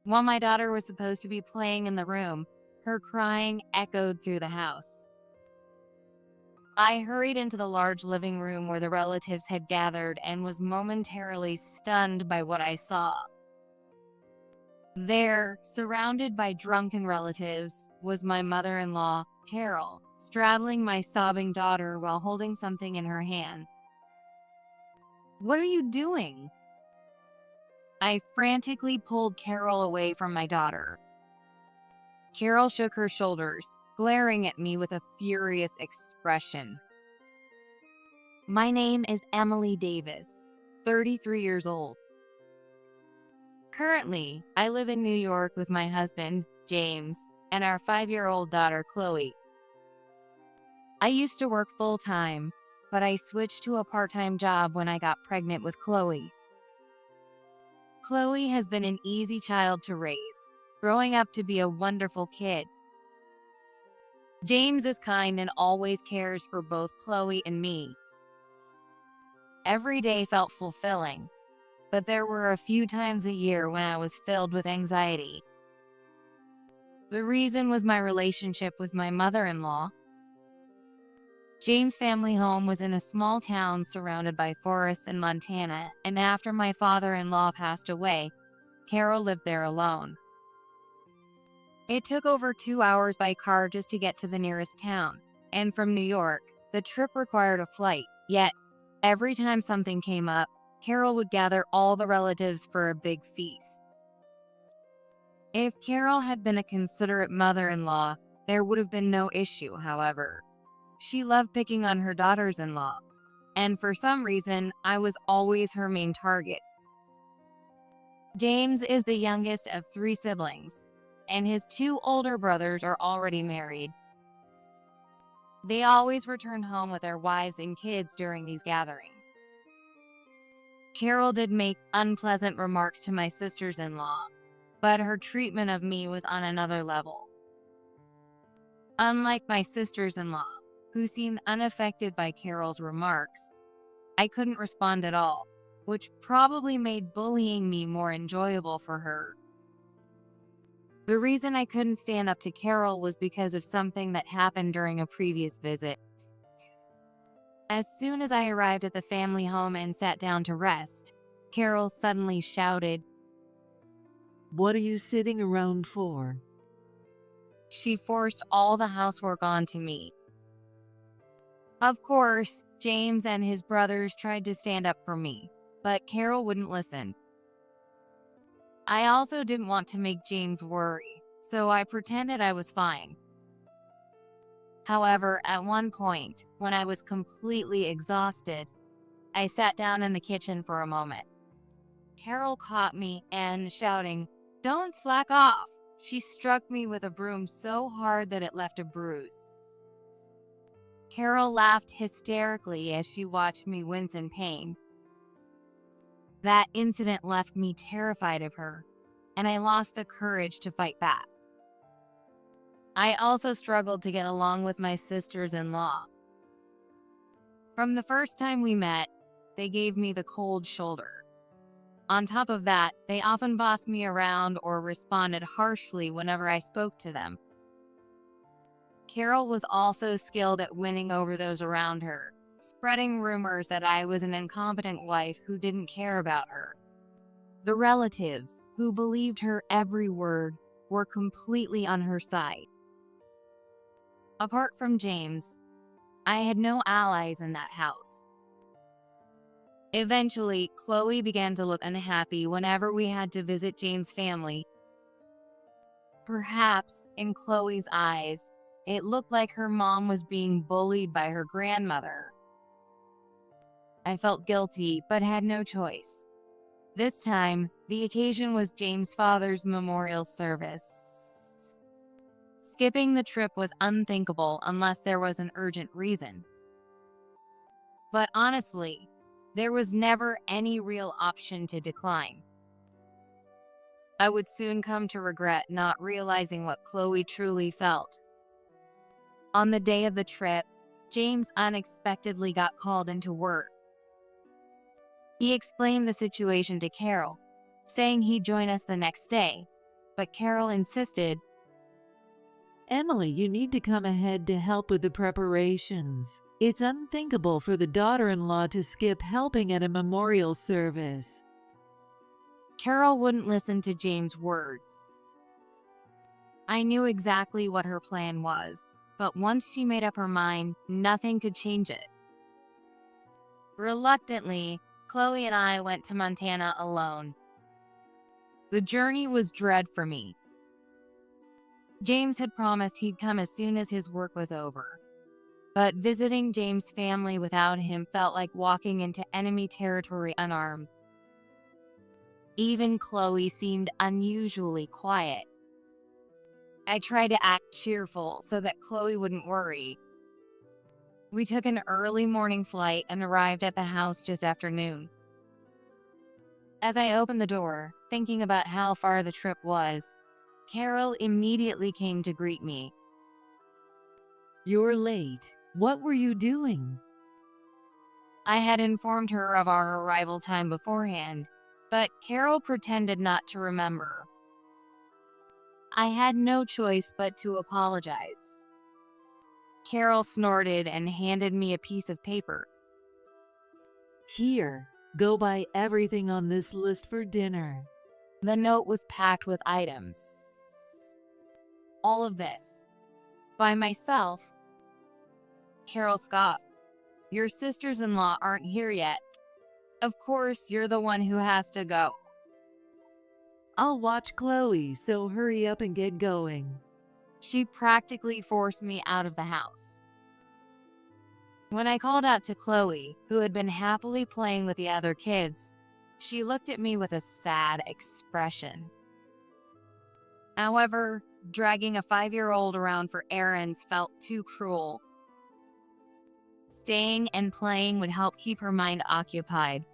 While my daughter was supposed to be playing in the room, her crying echoed through the house. I hurried into the large living room where the relatives had gathered and was momentarily stunned by what I saw. There, surrounded by drunken relatives, was my mother-in-law, Carol, straddling my sobbing daughter while holding something in her hand. "What are you doing?" I frantically pulled Carol away from my daughter. Carol shook her shoulders, glaring at me with a furious expression. "My name is Emily Davis, 33 years old. Currently, I live in New York with my husband, James, and our 5-year-old daughter, Chloe. I used to work full-time, but I switched to a part-time job when I got pregnant with Chloe. Chloe has been an easy child to raise, growing up to be a wonderful kid. James is kind and always cares for both Chloe and me. Every day felt fulfilling, but there were a few times a year when I was filled with anxiety. The reason was my relationship with my mother-in-law. James' family home was in a small town surrounded by forests in Montana, and after my father-in-law passed away, Carol lived there alone. It took over 2 hours by car just to get to the nearest town, and from New York, the trip required a flight. Yet, every time something came up, Carol would gather all the relatives for a big feast. If Carol had been a considerate mother-in-law, there would have been no issue, however. She loved picking on her daughters-in-law, and for some reason, I was always her main target. James is the youngest of 3 siblings, and his 2 older brothers are already married. They always returned home with their wives and kids during these gatherings. Carol did make unpleasant remarks to my sisters-in-law, but her treatment of me was on another level. Unlike my sisters-in-law, who seemed unaffected by Carol's remarks, I couldn't respond at all, which probably made bullying me more enjoyable for her. The reason I couldn't stand up to Carol was because of something that happened during a previous visit. As soon as I arrived at the family home and sat down to rest, Carol suddenly shouted, "What are you sitting around for?" She forced all the housework onto me. Of course, James and his brothers tried to stand up for me, but Carol wouldn't listen. I also didn't want to make James worry, so I pretended I was fine. However, at one point, when I was completely exhausted, I sat down in the kitchen for a moment. Carol caught me and, shouting, "Don't slack off!" she struck me with a broom so hard that it left a bruise. Carol laughed hysterically as she watched me wince in pain. That incident left me terrified of her, and I lost the courage to fight back. I also struggled to get along with my sisters-in-law. From the first time we met, they gave me the cold shoulder. On top of that, they often bossed me around or responded harshly whenever I spoke to them. Carol was also skilled at winning over those around her, spreading rumors that I was an incompetent wife who didn't care about her. The relatives, who believed her every word, were completely on her side. Apart from James, I had no allies in that house. Eventually, Chloe began to look unhappy whenever we had to visit James' family. Perhaps, in Chloe's eyes, it looked like her mom was being bullied by her grandmother. I felt guilty, but had no choice. This time, the occasion was James' father's memorial service. Skipping the trip was unthinkable unless there was an urgent reason. But honestly, there was never any real option to decline. I would soon come to regret not realizing what Chloe truly felt. On the day of the trip, James unexpectedly got called into work. He explained the situation to Carol, saying he'd join us the next day, but Carol insisted. Emily, you need to come ahead to help with the preparations. It's unthinkable for the daughter-in-law to skip helping at a memorial service. Carol wouldn't listen to James' words. I knew exactly what her plan was, but once she made up her mind, nothing could change it. Reluctantly, Chloe and I went to Montana alone. The journey was dread for me. James had promised he'd come as soon as his work was over. But visiting James' family without him felt like walking into enemy territory unarmed. Even Chloe seemed unusually quiet. I tried to act cheerful so that Chloe wouldn't worry. We took an early morning flight and arrived at the house just after noon. As I opened the door, thinking about how far the trip was, Carol immediately came to greet me. You're late. What were you doing? I had informed her of our arrival time beforehand, but Carol pretended not to remember. I had no choice but to apologize. Carol snorted and handed me a piece of paper. Here, go buy everything on this list for dinner. The note was packed with items. All of this. By myself. Carol scoffed. Your sisters-in-law aren't here yet. Of course, you're the one who has to go. I'll watch Chloe, so hurry up and get going. She practically forced me out of the house. When I called out to Chloe, who had been happily playing with the other kids, she looked at me with a sad expression. However, dragging a 5-year-old around for errands felt too cruel. Staying and playing would help keep her mind occupied.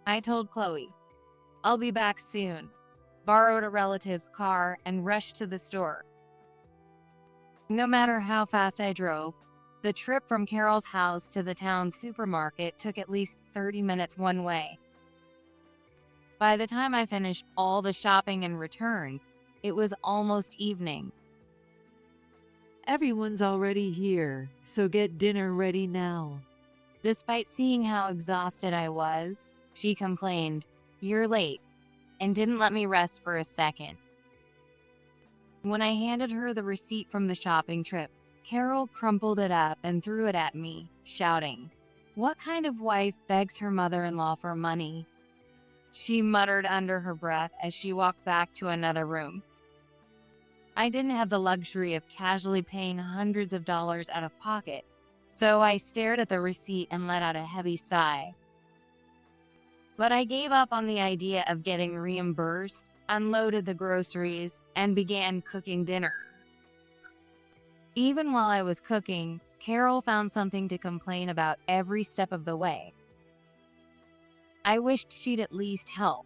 I told Chloe, I'll be back soon, borrowed a relative's car, and rushed to the store. No matter how fast I drove, the trip from Carol's house to the town supermarket took at least 30 minutes one way. By the time I finished all the shopping and returned, it was almost evening. Everyone's already here, so get dinner ready now. Despite seeing how exhausted I was, she complained, "You're late," and didn't let me rest for a second. When I handed her the receipt from the shopping trip, Carol crumpled it up and threw it at me, shouting, "What kind of wife begs her mother-in-law for money?" She muttered under her breath as she walked back to another room. I didn't have the luxury of casually paying hundreds of dollars out of pocket, so I stared at the receipt and let out a heavy sigh. But I gave up on the idea of getting reimbursed, unloaded the groceries, and began cooking dinner. Even while I was cooking, Carol found something to complain about every step of the way. I wished she'd at least help,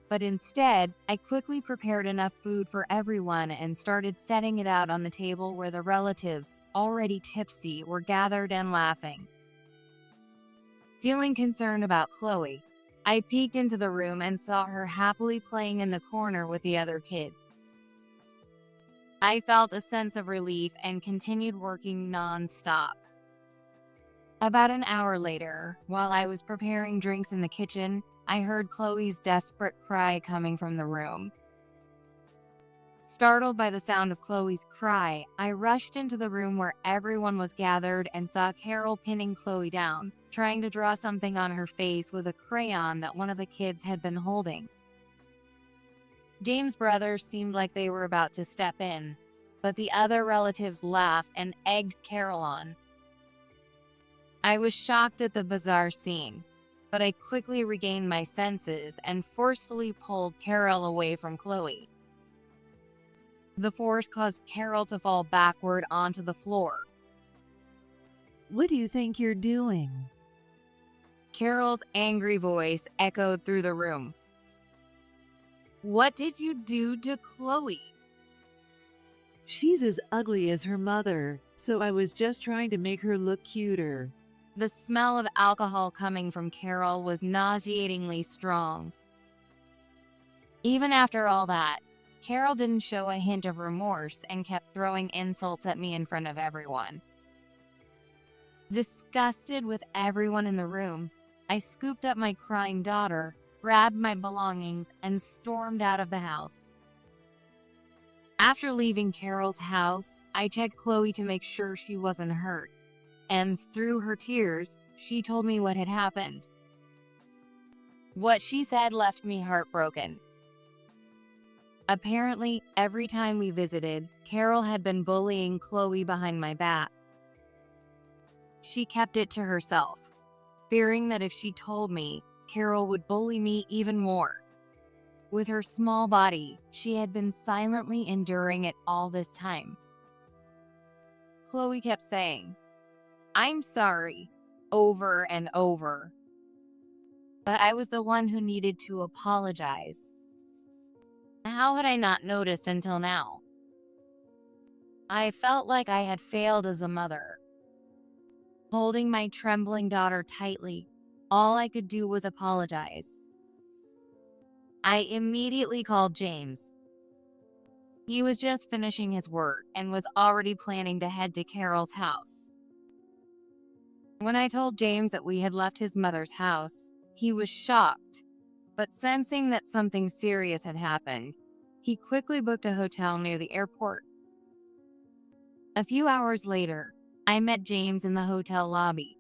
but instead, I quickly prepared enough food for everyone and started setting it out on the table where the relatives, already tipsy, were gathered and laughing. Feeling concerned about Chloe, I peeked into the room and saw her happily playing in the corner with the other kids. I felt a sense of relief and continued working non-stop. About an hour later, while I was preparing drinks in the kitchen, I heard Chloe's desperate cry coming from the room. Startled by the sound of Chloe's cry, I rushed into the room where everyone was gathered and saw Carol pinning Chloe down, trying to draw something on her face with a crayon that one of the kids had been holding. James' brothers seemed like they were about to step in, but the other relatives laughed and egged Carol on. I was shocked at the bizarre scene, but I quickly regained my senses and forcefully pulled Carol away from Chloe. The force caused Carol to fall backward onto the floor. What do you think you're doing? Carol's angry voice echoed through the room. What did you do to Chloe? She's as ugly as her mother, so I was just trying to make her look cuter. The smell of alcohol coming from Carol was nauseatingly strong. Even after all that, Carol didn't show a hint of remorse and kept throwing insults at me in front of everyone. Disgusted with everyone in the room, I scooped up my crying daughter, grabbed my belongings, and stormed out of the house. After leaving Carol's house, I checked Chloe to make sure she wasn't hurt, and through her tears, she told me what had happened. What she said left me heartbroken. Apparently, every time we visited, Carol had been bullying Chloe behind my back. She kept it to herself, fearing that if she told me, Carol would bully me even more. With her small body, she had been silently enduring it all this time. Chloe kept saying, "I'm sorry," over and over. But I was the one who needed to apologize. How had I not noticed until now? I felt like I had failed as a mother. Holding my trembling daughter tightly, all I could do was apologize. I immediately called James. He was just finishing his work and was already planning to head to Carol's house. When I told James that we had left his mother's house, he was shocked, but sensing that something serious had happened, he quickly booked a hotel near the airport. A few hours later, I met James in the hotel lobby.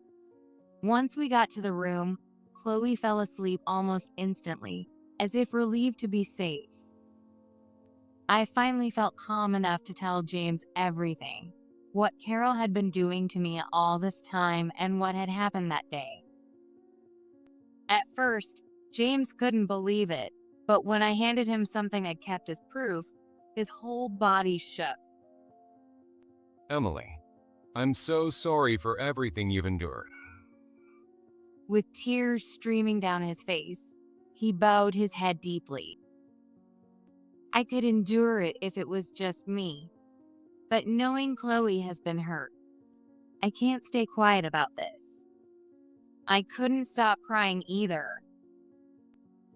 Once we got to the room, Chloe fell asleep almost instantly, as if relieved to be safe. I finally felt calm enough to tell James everything, what Carol had been doing to me all this time and what had happened that day. At first, James couldn't believe it, but when I handed him something I kept as proof, his whole body shook. Emily, I'm so sorry for everything you've endured. With tears streaming down his face, he bowed his head deeply. I could endure it if it was just me, but knowing Chloe has been hurt, I can't stay quiet about this. I couldn't stop crying either.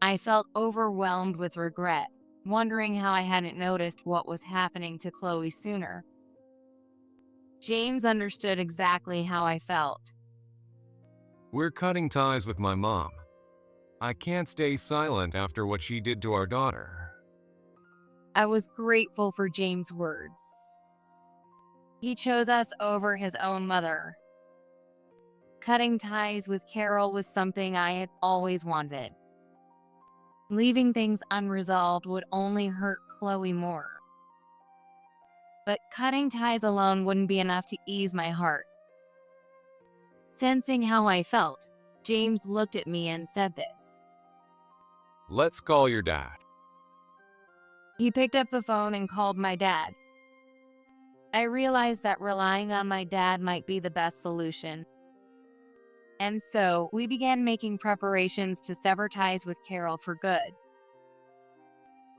I felt overwhelmed with regret, wondering how I hadn't noticed what was happening to Chloe sooner. James understood exactly how I felt. We're cutting ties with my mom. I can't stay silent after what she did to our daughter. I was grateful for James' words. He chose us over his own mother. Cutting ties with Carol was something I had always wanted. Leaving things unresolved would only hurt Chloe more. But cutting ties alone wouldn't be enough to ease my heart. Sensing how I felt, James looked at me and said this. Let's call your dad. He picked up the phone and called my dad. I realized that relying on my dad might be the best solution. And so, we began making preparations to sever ties with Carol for good.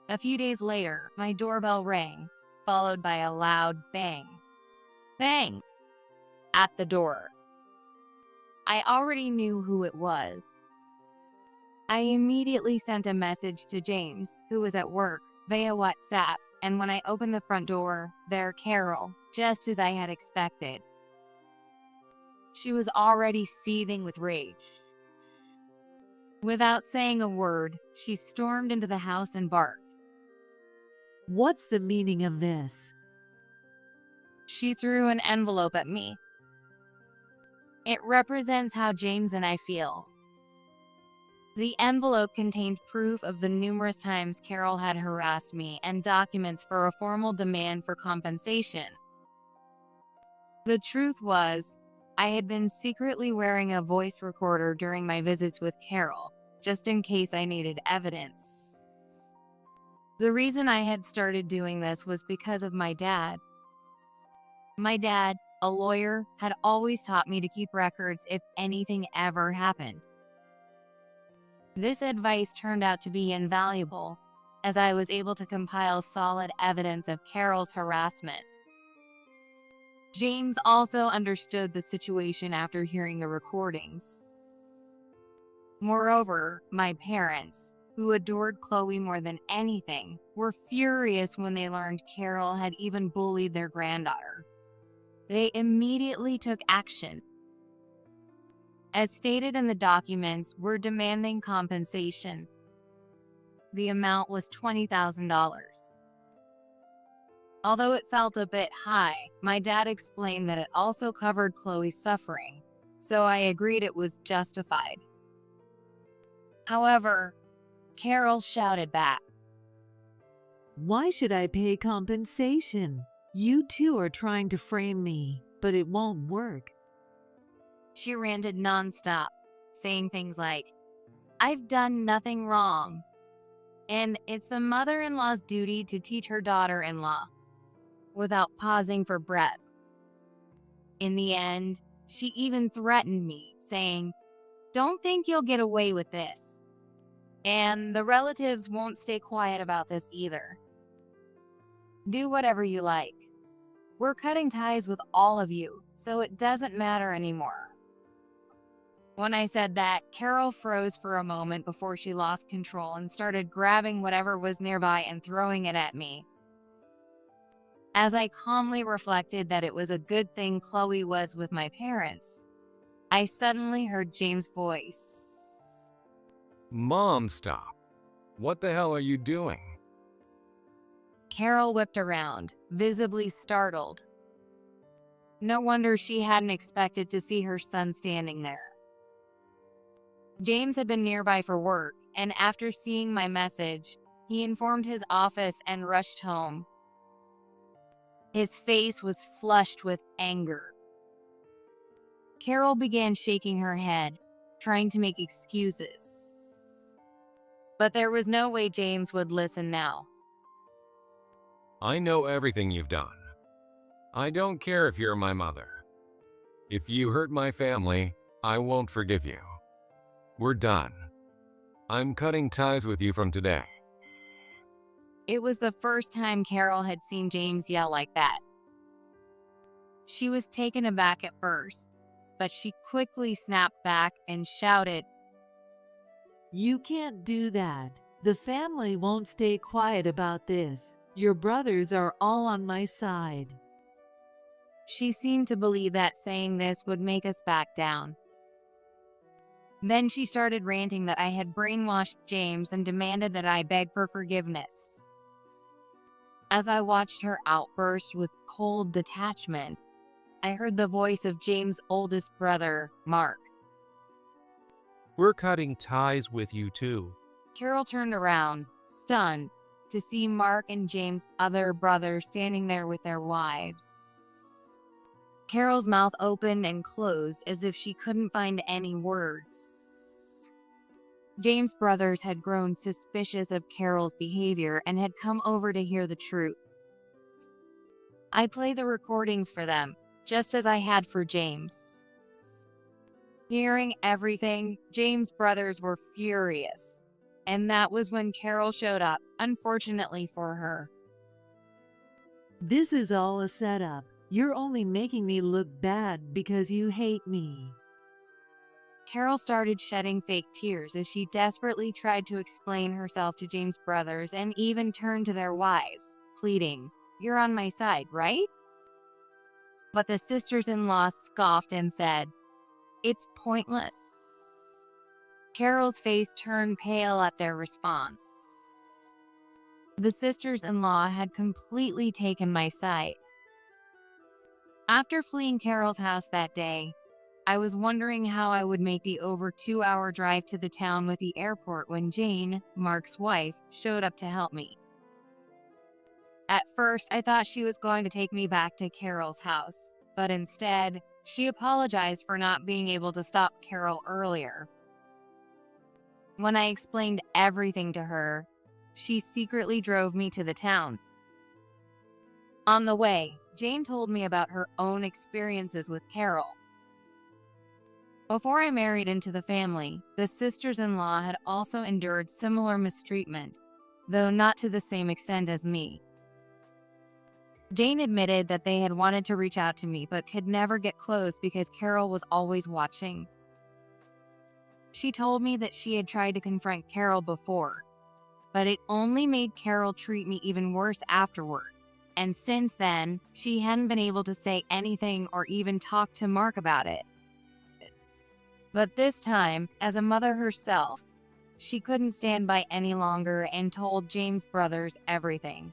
A few days later, my doorbell rang, followed by a loud bang. Bang! At the door. I already knew who it was. I immediately sent a message to James, who was at work, via WhatsApp, and when I opened the front door, there Carol, just as I had expected. She was already seething with rage. Without saying a word, she stormed into the house and barked. What's the meaning of this? She threw an envelope at me. It represents how James and I feel. The envelope contained proof of the numerous times Carol had harassed me and documents for a formal demand for compensation. The truth was, I had been secretly wearing a voice recorder during my visits with Carol, just in case I needed evidence. The reason I had started doing this was because of my dad. My dad, a lawyer, had always taught me to keep records if anything ever happened. This advice turned out to be invaluable, as I was able to compile solid evidence of Carol's harassment. James also understood the situation after hearing the recordings. Moreover, my parents, who adored Chloe more than anything, were furious when they learned Carol had even bullied their granddaughter. They immediately took action. As stated in the documents, we're demanding compensation. The amount was $20,000. Although it felt a bit high, my dad explained that it also covered Chloe's suffering, so I agreed it was justified. However, Carol shouted back. Why should I pay compensation? You two are trying to frame me, but it won't work. She ranted nonstop, saying things like, "I've done nothing wrong," and "it's the mother-in-law's duty to teach her daughter-in-law," without pausing for breath. In the end, she even threatened me, saying, "Don't think you'll get away with this. And the relatives won't stay quiet about this either. Do whatever you like. We're cutting ties with all of you, so it doesn't matter anymore." When I said that, Carol froze for a moment before she lost control and started grabbing whatever was nearby and throwing it at me. As I calmly reflected that it was a good thing Chloe was with my parents, I suddenly heard James' voice. Mom, stop. What the hell are you doing? Carol whipped around, visibly startled. No wonder she hadn't expected to see her son standing there. James had been nearby for work, and after seeing my message, he informed his office and rushed home. His face was flushed with anger. Carol began shaking her head, trying to make excuses. But there was no way James would listen now. I know everything you've done. I don't care if you're my mother. If you hurt my family, I won't forgive you. We're done. I'm cutting ties with you from today. It was the first time Carol had seen James yell like that. She was taken aback at first, but she quickly snapped back and shouted, You can't do that. The family won't stay quiet about this. Your brothers are all on my side. She seemed to believe that saying this would make us back down. Then she started ranting that I had brainwashed James and demanded that I beg for forgiveness. As I watched her outburst with cold detachment, I heard the voice of James' oldest brother, Mark. We're cutting ties with you too. Carol turned around, stunned, to see Mark and James' other brother standing there with their wives. Carol's mouth opened and closed as if she couldn't find any words. James' brothers had grown suspicious of Carol's behavior and had come over to hear the truth. I played the recordings for them, just as I had for James. Hearing everything, James' brothers were furious, and that was when Carol showed up, unfortunately for her. This is all a setup. You're only making me look bad because you hate me. Carol started shedding fake tears as she desperately tried to explain herself to James' brothers and even turned to their wives, pleading, "You're on my side, right?" But the sisters-in-law scoffed and said, "It's pointless." Carol's face turned pale at their response. The sisters-in-law had completely taken my side. After fleeing Carol's house that day, I was wondering how I would make the over 2-hour drive to the town with the airport when Jane, Mark's wife, showed up to help me. At first, I thought she was going to take me back to Carol's house, but instead, she apologized for not being able to stop Carol earlier. When I explained everything to her, she secretly drove me to the town. On the way, Jane told me about her own experiences with Carol. Before I married into the family, the sisters-in-law had also endured similar mistreatment, though not to the same extent as me. Jane admitted that they had wanted to reach out to me but could never get close because Carol was always watching. She told me that she had tried to confront Carol before, but it only made Carol treat me even worse afterward. And since then, she hadn't been able to say anything or even talk to Mark about it. But this time, as a mother herself, she couldn't stand by any longer and told James' brothers everything.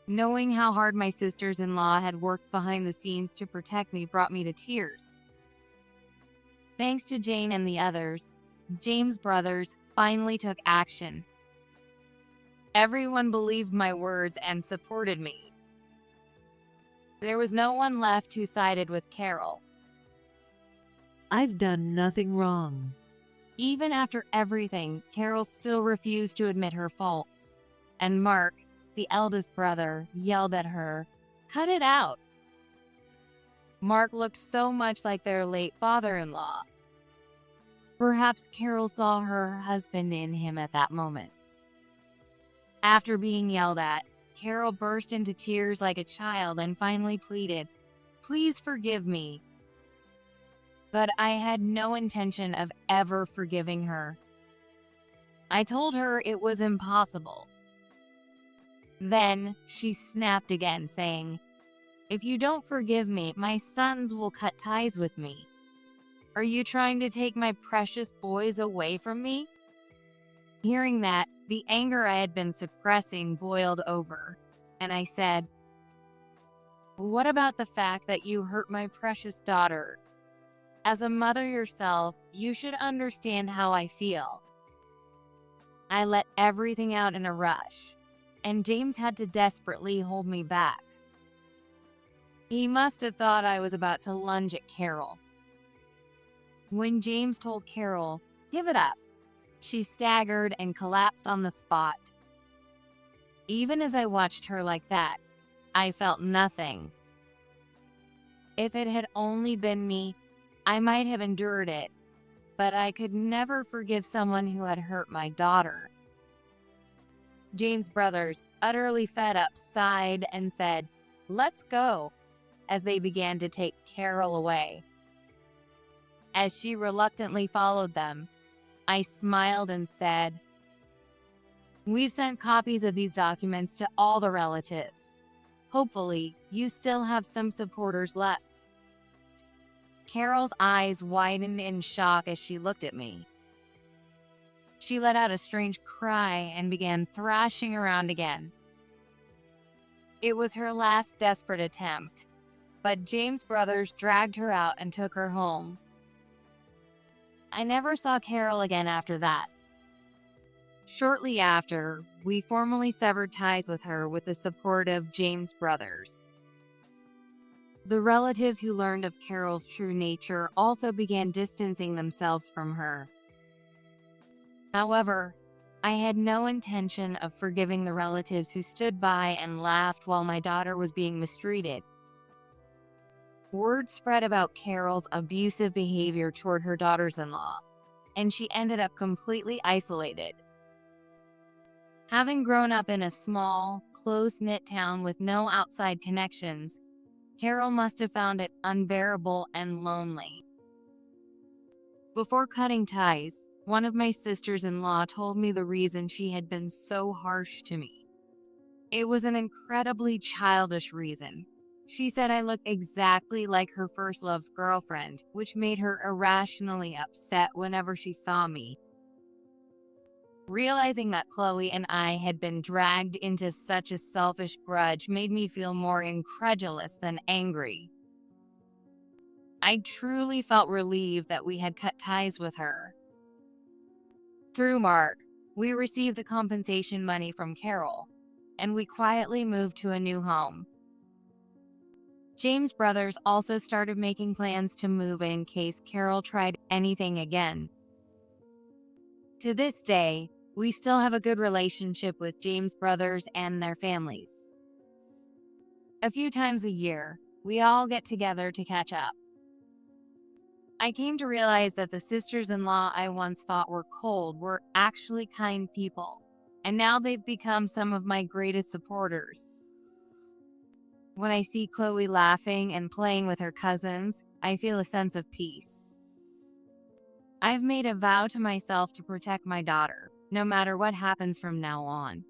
Knowing how hard my sisters-in-law had worked behind the scenes to protect me brought me to tears. Thanks to Jane and the others, James' brothers finally took action. Everyone believed my words and supported me. There was no one left who sided with Carol. I've done nothing wrong. Even after everything, Carol still refused to admit her faults. And Mark, the eldest brother, yelled at her, "Cut it out!" Mark looked so much like their late father-in-law. Perhaps Carol saw her husband in him at that moment. After being yelled at, Carol burst into tears like a child and finally pleaded, "Please forgive me." But I had no intention of ever forgiving her. I told her it was impossible. Then she snapped again, saying, "If you don't forgive me, my sons will cut ties with me. Are you trying to take my precious boys away from me?" Hearing that, the anger I had been suppressing boiled over, and I said, "What about the fact that you hurt my precious daughter? As a mother yourself, you should understand how I feel." I let everything out in a rush, and James had to desperately hold me back. He must have thought I was about to lunge at Carol. When James told Carol, "Give it up," she staggered and collapsed on the spot. Even as I watched her like that, I felt nothing. If it had only been me, I might have endured it, but I could never forgive someone who had hurt my daughter. James' brothers, utterly fed up, sighed and said, "Let's go," as they began to take Carol away. As she reluctantly followed them, I smiled and said, "We've sent copies of these documents to all the relatives. Hopefully, you still have some supporters left." Carol's eyes widened in shock as she looked at me. She let out a strange cry and began thrashing around again. It was her last desperate attempt, but James' brothers dragged her out and took her home. I never saw Carol again after that. Shortly after, we formally severed ties with her with the support of James' brothers. The relatives who learned of Carol's true nature also began distancing themselves from her. However, I had no intention of forgiving the relatives who stood by and laughed while my daughter was being mistreated. Word spread about Carol's abusive behavior toward her daughters-in-law, and she ended up completely isolated. Having grown up in a small, close-knit town with no outside connections, Carol must have found it unbearable and lonely. Before cutting ties, one of my sisters-in-law told me the reason she had been so harsh to me. It was an incredibly childish reason. She said I looked exactly like her first love's girlfriend, which made her irrationally upset whenever she saw me. Realizing that Chloe and I had been dragged into such a selfish grudge made me feel more incredulous than angry. I truly felt relieved that we had cut ties with her. Through Mark, we received the compensation money from Carol, and we quietly moved to a new home. James' brothers also started making plans to move in case Carol tried anything again. To this day, we still have a good relationship with James' brothers and their families. A few times a year, we all get together to catch up. I came to realize that the sisters-in-law I once thought were cold were actually kind people, and now they've become some of my greatest supporters. When I see Chloe laughing and playing with her cousins, I feel a sense of peace. I've made a vow to myself to protect my daughter, no matter what happens from now on.